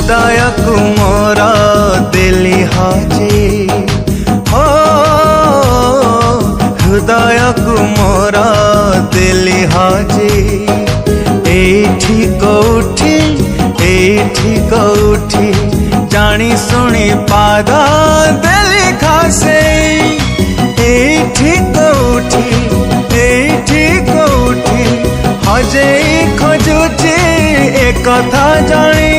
हृदय को मोरा दिली हाजे हो हृदय को मोरा दिली हाजे एठी कौठी जानी सुनी पादा दिली खासे एठी कौठी हजे खोजुची एक कथा जानी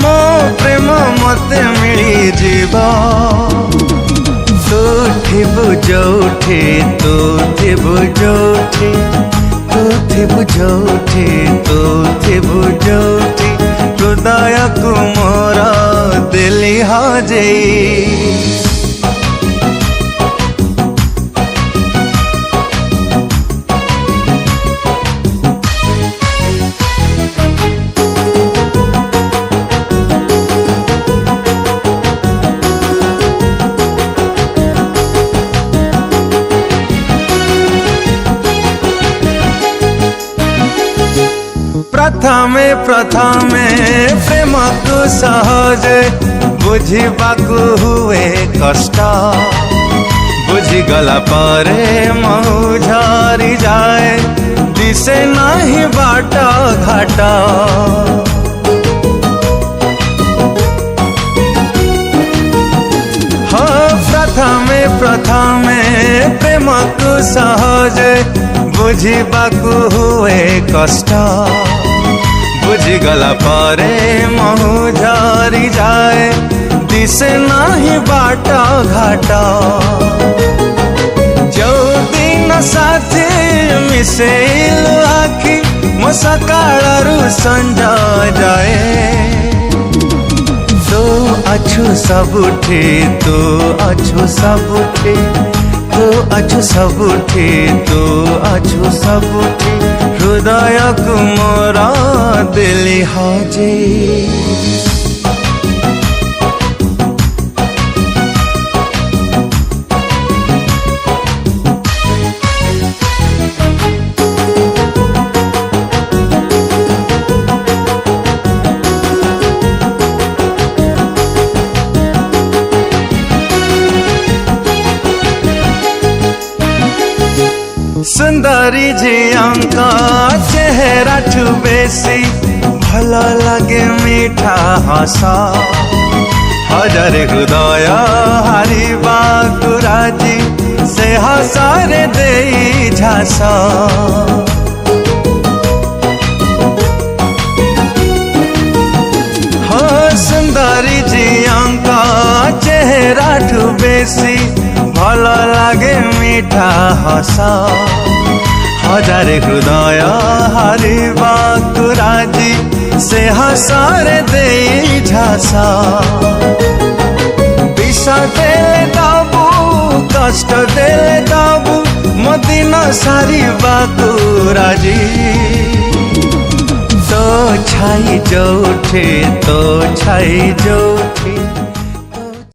मो प्रेम मते मिली जीवा तू थिबु जोठी हृदय को मोरा दिली हाजे प्रथमे प्रेम को सहज बुझिबाकु हुए कष्ट बुझिगला परे महु झरी जाए दिसे नहीं बाट घाट प्रथमे प्रेम को सहज बुझिबाकु हुए कष्ट बुझिगला परे महु झरी जाए दिसे नहीं बाट घाट जो दिन साथी मिसेलु आखि मो सकाळरु संजा जाए तू अछु सबुठी हृदय को मोरा दिली हाजे सुंदरी झियांका चेहरा ठू बेसी भल लगे मीठा हसा हजार हृदय हारिबा राजी से हसारे देई झासा सुंदरी झियांका चेहरा ठू बेसी भल लगे मीठा हसा हजार हृदय हारिबा राजी से हसारे देई झासा विष देले दबु कष्ट देले दबु मो दिन सारिबा राजी तो छाई जोठी